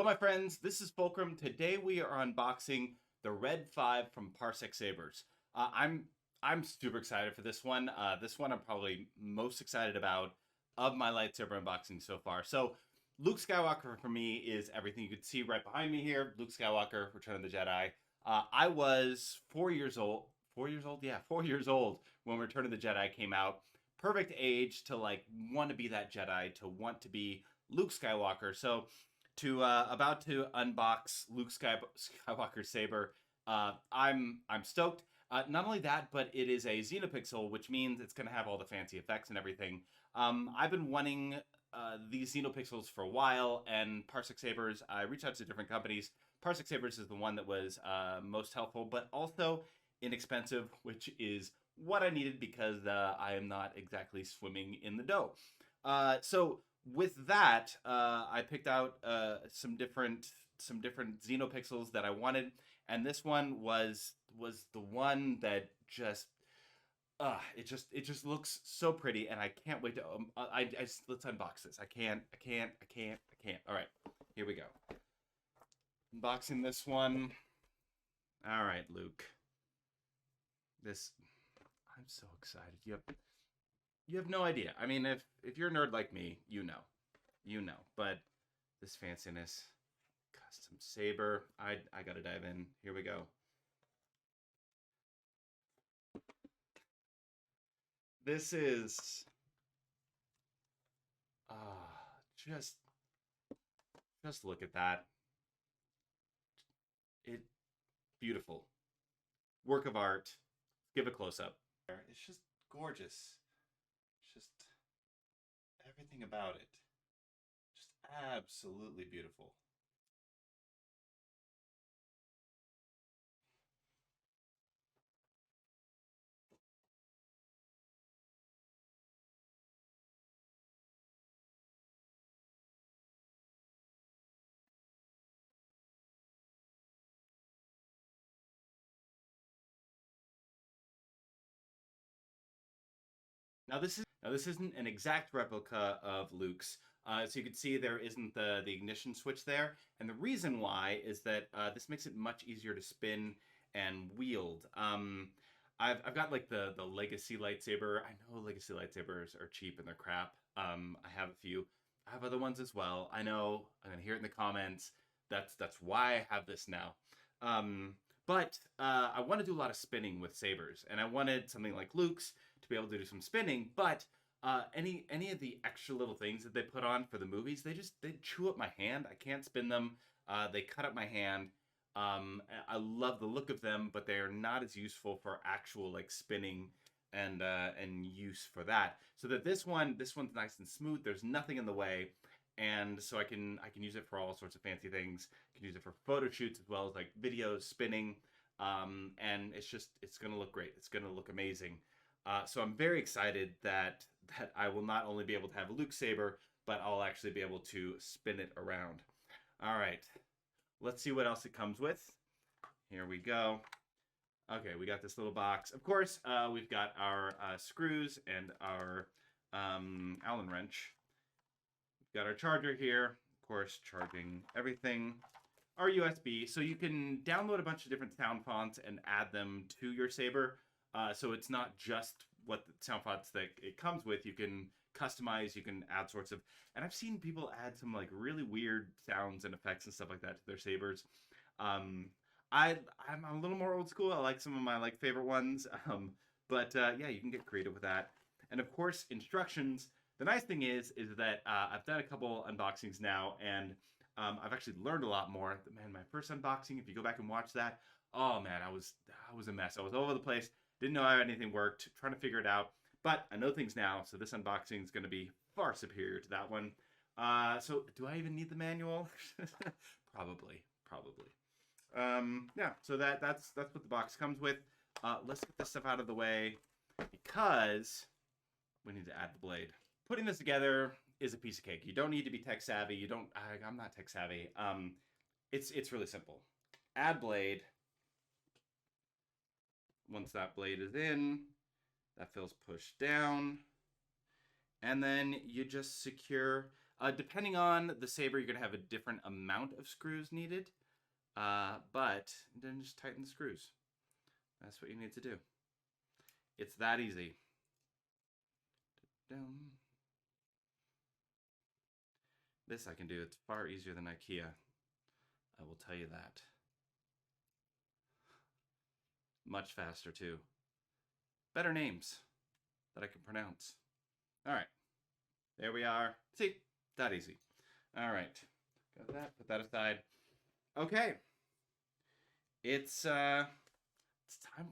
my friends, this is Fulcrum. Today we are unboxing the Red 5 from Parsec Sabers. I'm super excited for this one. This one I'm probably most excited about of my lightsaber unboxing so far. So Luke Skywalker for me is everything. You can see right behind me here, Luke Skywalker, Return of the Jedi. I was 4 years old. 4 years old? Yeah, 4 years old when Return of the Jedi came out. Perfect age to like want to be that Jedi, to want to be Luke Skywalker. So about to unbox Luke Skywalker's saber. I'm stoked. Not only that, but it is a Xenopixel, which means it's going to have all the fancy effects and everything. I've been wanting these Xenopixels for a while, and Parsec Sabers, I reached out to different companies. Parsec Sabers is the one that was most helpful, but also inexpensive, which is what I needed because I am not exactly swimming in the dough. So with that, I picked out some different Xenopixels that I wanted, and this one was the one that just it just looks so pretty, and I can't wait to let's unbox this. I can't. All right, here we go. Unboxing this one. All right, Luke. I'm so excited. You have no idea. I mean, if you're a nerd like me, you know. But this fanciness, custom saber. I gotta dive in. Here we go. This is just look at that. Beautiful. Work of art. Give a close up. It's just gorgeous. Just everything about it. Just absolutely beautiful. Now this isn't an exact replica of Luke's. So you can see there isn't the ignition switch there, and the reason why is that this makes it much easier to spin and wield. I've got like the legacy lightsaber. I know legacy lightsabers are cheap and they're crap. I have a few. I have other ones as well. I know. I'm gonna hear it in the comments. That's why I have this now. But I want to do a lot of spinning with sabers, and I wanted something like Luke's to be able to do some spinning. But any of the extra little things that they put on for the movies, they chew up my hand. I can't spin them. They cut up my hand. I love the look of them, but they are not as useful for actual like spinning and use for that. So that this one's nice and smooth. There's nothing in the way, and so I can use it for all sorts of fancy things. I can use it for photo shoots as well as like videos, spinning, and it's gonna look great. It's gonna look amazing. So I'm very excited that I will not only be able to have a Luke saber, but I'll actually be able to spin it around. All right, let's see what else it comes with. Here we go. Okay, we got this little box. Of course, we've got our screws and our Allen wrench. We've got our charger here, of course, charging everything. Our USB, so you can download a bunch of different sound fonts and add them to your saber. So it's not just what the sound fonts that it comes with. You can customize, you can add sorts of, and I've seen people add some like really weird sounds and effects and stuff like that to their sabers. I'm a little more old school. I like some of my like favorite ones. But yeah, you can get creative with that. And of course, instructions. The nice thing is that I've done a couple unboxings now, and I've actually learned a lot more. Man, my first unboxing, if you go back and watch that, oh man, I was a mess. I was all over the place. Didn't know how anything worked, trying to figure it out. But I know things now, so this unboxing is going to be far superior to that one. So do I even need the manual? Probably. Yeah, so that's what the box comes with. Let's get this stuff out of the way because we need to add the blade. Putting this together is a piece of cake. You don't need to be tech savvy. I'm not tech savvy. It's really simple. Add blade. Once that blade is in, that feels pushed down, and then you just secure. Depending on the saber, you're going to have a different amount of screws needed. But then just tighten the screws. That's what you need to do. It's that easy. This I can do. It's far easier than IKEA. I will tell you that. Much faster, too. Better names that I can pronounce. All right. There we are. See? That easy. All right. Got that. Put that aside. Okay. It's time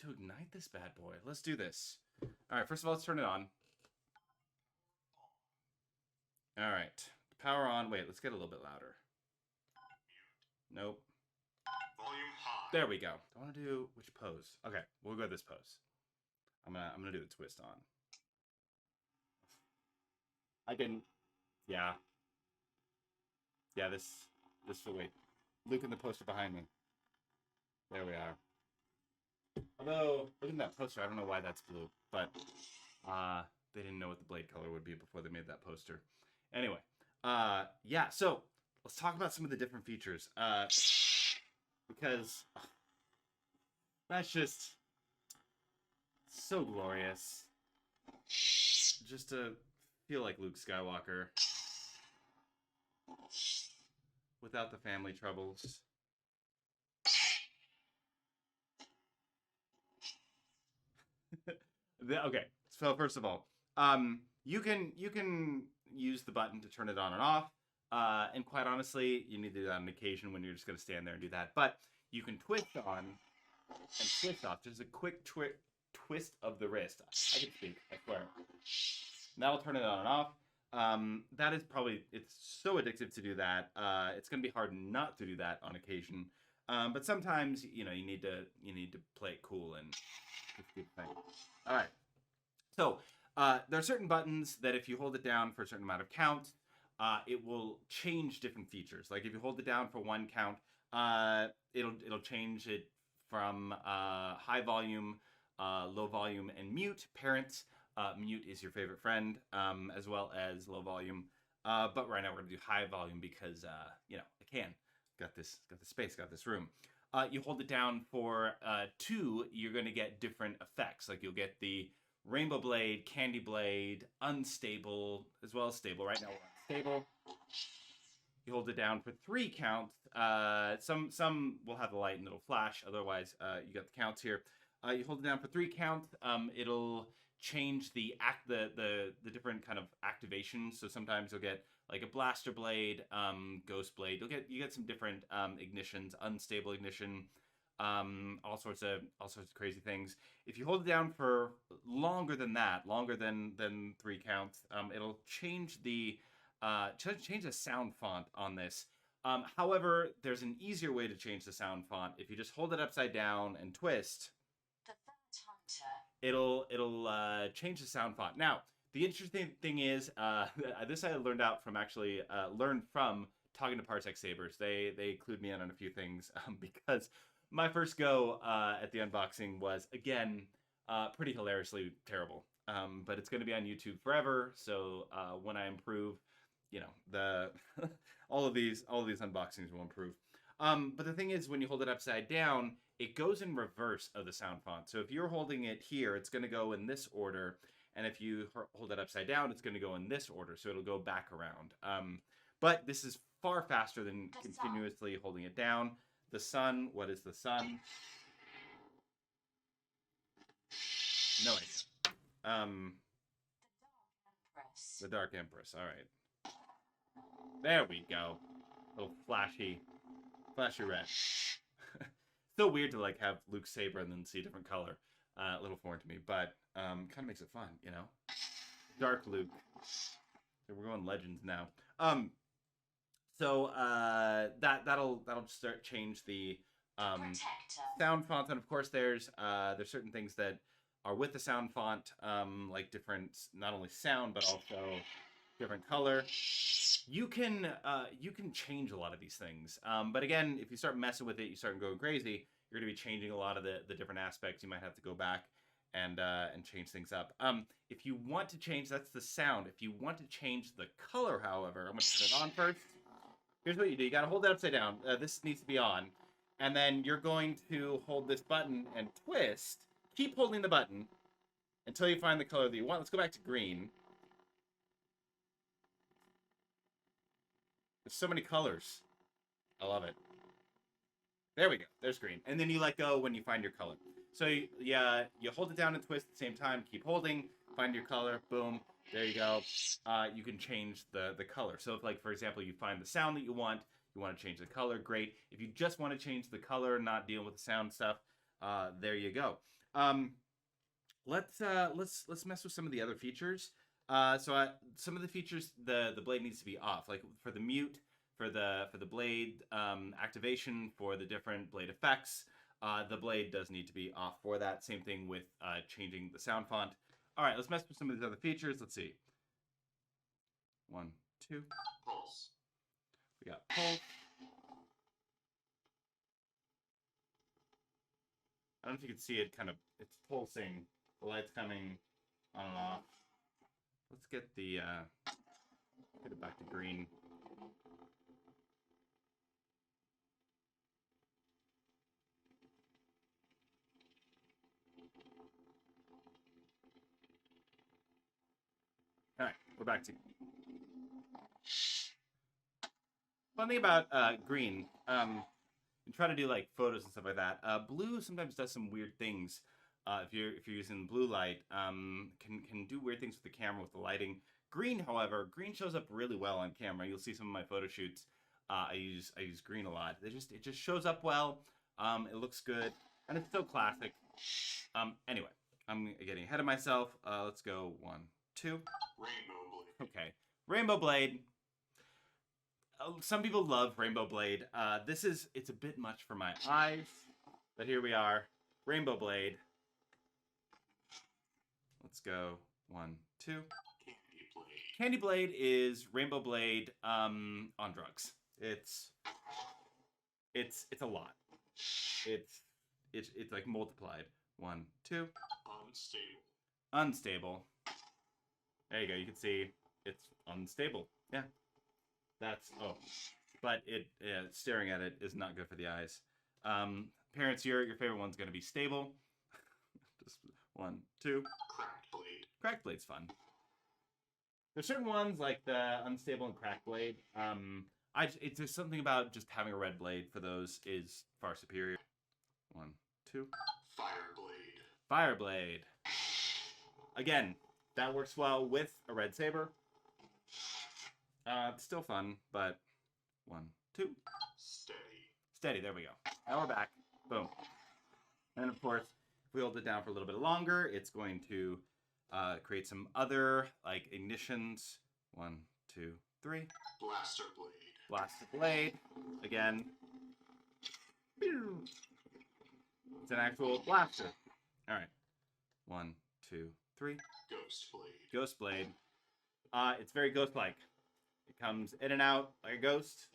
to ignite this bad boy. Let's do this. All right. First of all, let's turn it on. All right. Power on. Wait, let's get a little bit louder. Nope. Volume high. There we go. I want to do which pose? Okay, we'll go this pose. I'm gonna do the twist on. I can, yeah. This will wait. Luke in the poster behind me. There we are. Although, looking at that poster, I don't know why that's blue, but they didn't know what the blade color would be before they made that poster. Anyway, yeah, so let's talk about some of the different features. Because that's just so glorious. Just to feel like Luke Skywalker without the family troubles. Okay, so first of all, you can use the button to turn it on and off. And quite honestly, you need to do that on occasion when you're just going to stand there and do that. But you can twist on and twist off. Just a quick twist of the wrist. I can speak, I swear. That'll turn it on and off. That is probably, it's so addictive to do that. It's going to be hard not to do that on occasion. But sometimes, you know, you need to play it cool and just do the thing. All right. So there are certain buttons that if you hold it down for a certain amount of count, it will change different features. Like if you hold it down for one count, it'll change it from high volume, low volume, and mute. Parents, mute is your favorite friend, as well as low volume. But right now we're gonna do high volume because you know, I can. Got this space, got this room. You hold it down for 2, you're gonna get different effects. Like you'll get the rainbow blade, candy blade, unstable, as well as stable. Right now we're unstable. You hold it down for 3 counts. Some will have the light and it'll flash. Otherwise, you got the counts here. You hold it down for 3 counts. It'll change the different kind of activations. So sometimes you'll get like a blaster blade, ghost blade. You get some different ignitions, unstable ignition, all sorts of crazy things. If you hold it down for longer than that, longer than 3 counts, it'll change the sound font on this. However, there's an easier way to change the sound font. If you just hold it upside down and twist, it'll change the sound font. Now, the interesting thing is, this I learned from talking to Parsec Sabers. They clued me in on a few things because my first go at the unboxing was, again, pretty hilariously terrible. But it's going to be on YouTube forever. So when I improve, you know, all of these unboxings will improve. But the thing is, when you hold it upside down, it goes in reverse of the sound font. So if you're holding it here, it's going to go in this order. And if you hold it upside down, it's going to go in this order. So it'll go back around. But this is far faster than continuously holding it down. The sun, what is the sun? No idea. The Dark Empress, all right. There we go. A little flashy red. So weird to like have Luke's saber and then see a different color. A little foreign to me, but kind of makes it fun, you know. Dark Luke. So we're going legends now. So that'll start change the sound font, and of course there's certain things that are with the sound font, like different, not only sound but also different color. You can change a lot of these things, but again, if you start messing with it, you start going crazy. You're going to be changing a lot of the different aspects. You might have to go back and change things up. If you want to change, that's the sound. If you want to change the color, however, I'm going to turn it on first. Here's what you do. You got to hold it upside down. This needs to be on. And then you're going to hold this button and twist. Keep holding the button until you find the color that you want. Let's go back to green. There's so many colors. I love it. There we go. There's green. And then you let go when you find your color. So you hold it down and twist at the same time. Keep holding. Find your color. Boom. There you go. You can change the color. So if, like, for example, you find the sound that you want to change the color, great. If you just want to change the color, not deal with the sound stuff, there you go. Let's mess with some of the other features. Some of the features, the blade needs to be off. Like for the mute, for the blade activation, for the different blade effects, the blade does need to be off for that. Same thing with changing the sound font. All right, let's mess with some of these other features. Let's see. 1, 2. Pulse. We got pulse. I don't know if you can see it. It's pulsing. The light's coming on and off. Let's get get it back to green. All right, we're back to fun thing about green. You try to do like photos and stuff like that. Blue sometimes does some weird things. If you're using blue light, can do weird things with the camera with the lighting. Green, however, green shows up really well on camera. You'll see some of my photo shoots. I use green a lot. It just shows up well. It looks good, and it's still classic. Anyway, I'm getting ahead of myself. Let's go 1, 2. Rainbow blade. Okay, rainbow blade. Some people love rainbow blade. It's a bit much for my eyes, but here we are, rainbow blade. Let's go 1, 2. Candy blade. Candy blade is rainbow blade on drugs. It's a lot. It's like multiplied. 1, 2. Unstable. Unstable. There you go. You can see it's unstable. Yeah. But staring at it is not good for the eyes. Parents, your favorite one's going to be stable. Just 1, 2. Cracked blade. Cracked blade's fun. There's certain ones like the unstable and cracked blade. It's just something about just having a red blade for those is far superior. 1, 2. Fire blade. Fire blade. Again, that works well with a red saber. It's still fun, but 1, 2. Steady. Steady, there we go. Now we're back. Boom. And of course, if we hold it down for a little bit longer, it's going to create some other like ignitions. 1, 2, 3. Blaster blade. Blaster blade. Again. It's an actual blaster. All right. 1, 2, 3. Ghost blade. Ghost blade. It's very ghost-like. It comes in and out like a ghost.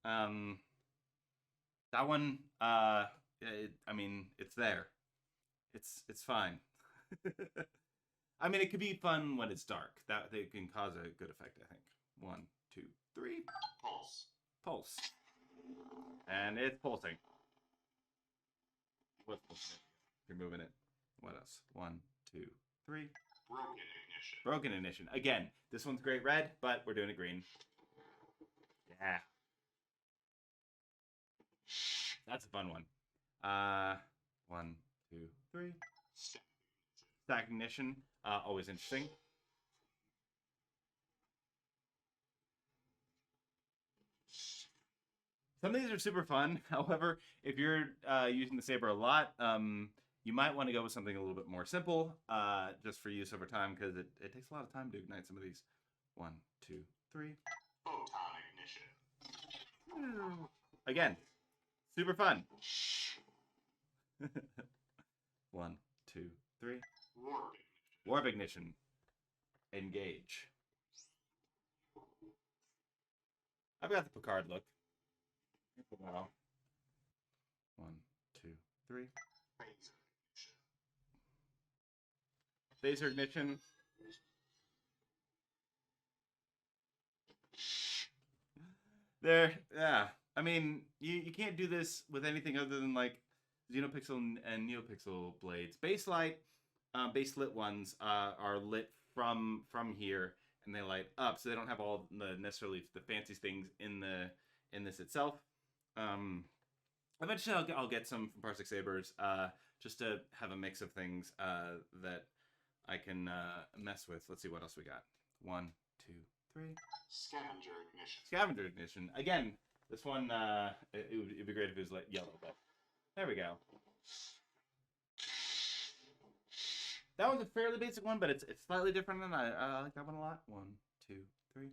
That one, it's there. It's fine. I mean, it could be fun when it's dark. That they can cause a good effect, I think. 1, 2, 3. Pulse. Pulse. And it's pulsing. What's pulsing? You're moving it. What else? 1, 2, 3. Broken ignition. Broken ignition. Again, this one's great red, but we're doing it green. Yeah. That's a fun one. 1, 2, 3. Stack ignition. Always interesting. Some of these are super fun. However, if you're using the saber a lot, you might want to go with something a little bit more simple, just for use over time, because it takes a lot of time to ignite some of these. 1, 2, 3. Photon ignition. Again, super fun. 1, 2, 3. Warp ignition. Warp ignition. Engage. I've got the Picard look. Wow. 1, 2, 3. Phaser ignition. Phaser ignition. There, yeah. I mean, you can't do this with anything other than like Xenopixel and Neopixel blades. Base lit ones are lit from here, and they light up, so they don't have all the necessarily the fancy things in this itself. Um, Eventually, I'll get some from Parsec Sabers, just to have a mix of things that I can mess with. Let's see what else we got. 1, 2, 3. Scavenger ignition. Scavenger ignition. Again, this one, it'd be great if it was like yellow, but there we go. That one's a fairly basic one, but it's slightly different, and I like that one a lot. 1, 2, 3.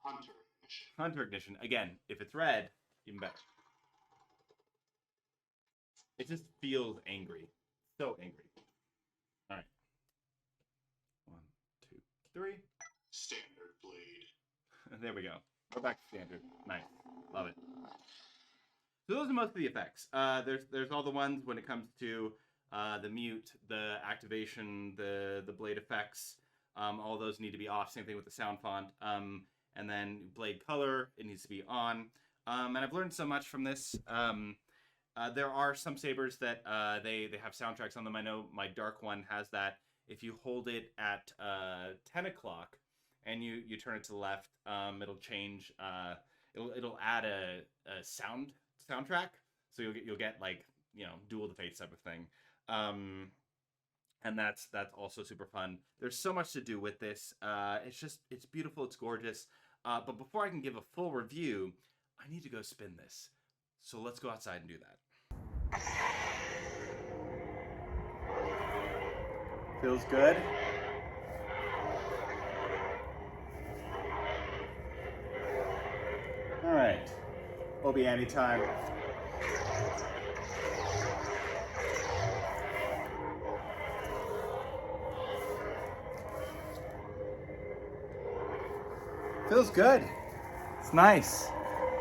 Hunter ignition. Hunter ignition. Again, if it's red, even better. It just feels angry. So angry. All right. 1, 2, 3. Standard blade. There we go. Go back to standard. Nice. Love it. So those are most of the effects. There's all the ones when it comes to the mute, the activation, the blade effects. All those need to be off. Same thing with the sound font. And then blade color, it needs to be on. And I've learned so much from this. There are some sabers that they have soundtracks on them. I know my dark one has that. If you hold it at 10 o'clock and you turn it to the left, it'll change. It'll add a soundtrack. So you'll get like, you know, Duel the Fates type of thing. And that's also super fun. There's so much to do with this. It's beautiful. It's gorgeous. But before I can give a full review, I need to go spin this. So let's go outside and do that. Feels good. All right. Obi anytime. Feels good. It's nice.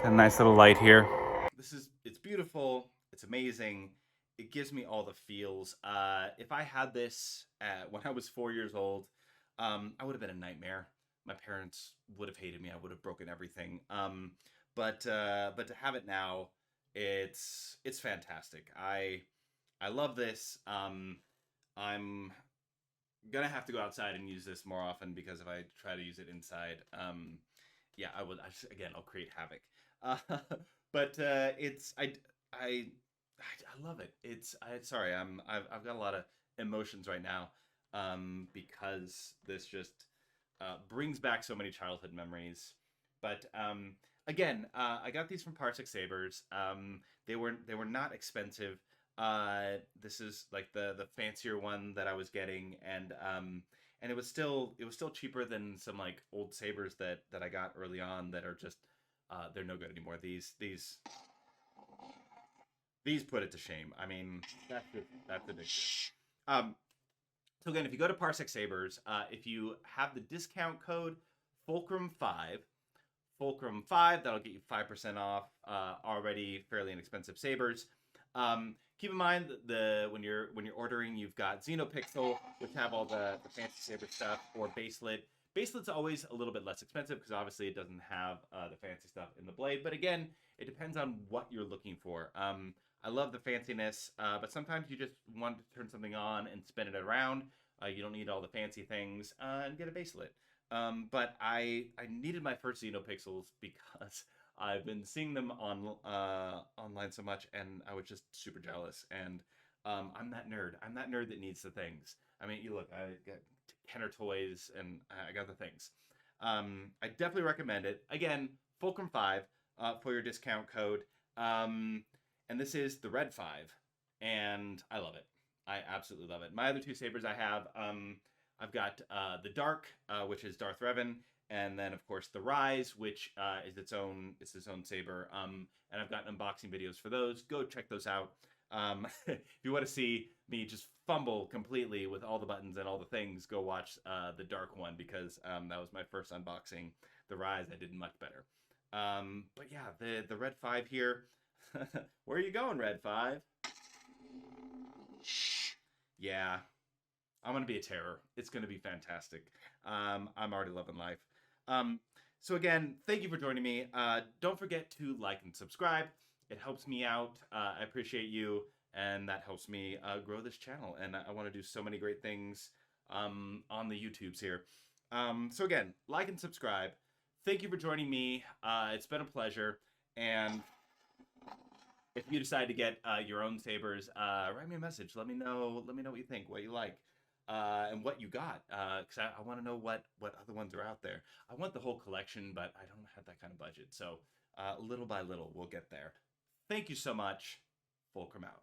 Got a nice little light here. It's beautiful. It's amazing. It gives me all the feels. If I had this when I was 4 years old, I would have been a nightmare. My parents would have hated me. I would have broken everything. But to have it now, it's fantastic. I love this. I'm gonna have to go outside and use this more often, because if I try to use it inside, yeah, I'll create havoc. But I love it. I've got a lot of emotions right now, because this just brings back so many childhood memories. But again, I got these from Parsec Sabers. They were not expensive. This is like the fancier one that I was getting, and it was still cheaper than some like old sabers that I got early on that are just they're no good anymore. These put it to shame. I mean, that's ridiculous. So again, if you go to Parsec Sabers, if you have the discount code Fulcrum5, that'll get you 5% off already fairly inexpensive sabers. Keep in mind that when you're ordering, you've got Xenopixel, which have all the fancy saber stuff, or Baselit. Baselit's always a little bit less expensive because obviously it doesn't have the fancy stuff in the blade. But again, it depends on what you're looking for. I love the fanciness, but sometimes you just want to turn something on and spin it around. You don't need all the fancy things, and get a Baselit. But I needed my first Xenopixels because I've been seeing them online so much, and I was just super jealous. And I'm that nerd. I'm that nerd that needs the things. I mean, you look, I got Kenner toys, and I got the things. I definitely recommend it. Again, Fulcrum5 for your discount code. And this is the Red 5, and I love it. I absolutely love it. My other two sabers I have, I've got the Dark, which is Darth Revan, and then of course the Rise, which is its own saber. And I've got unboxing videos for those. Go check those out. If you want to see me just fumble completely with all the buttons and all the things, go watch the Dark one, because that was my first unboxing. The Rise, I did much better. But yeah, the Red 5 here. Where are you going, Red 5? Yeah, I'm gonna be a terror. It's gonna be fantastic. I'm already loving life. So again, thank you for joining me. Don't forget to like and subscribe. It helps me out. I appreciate you, and that helps me grow this channel. And I want to do so many great things on the YouTubes here. So again, like and subscribe. Thank you for joining me. It's been a pleasure. And if you decide to get your own sabers, write me a message. Let me know. Let me know what you think, what you like, and what you got. Because I want to know what other ones are out there. I want the whole collection, but I don't have that kind of budget. So little by little, we'll get there. Thank you so much. Fulcrum out.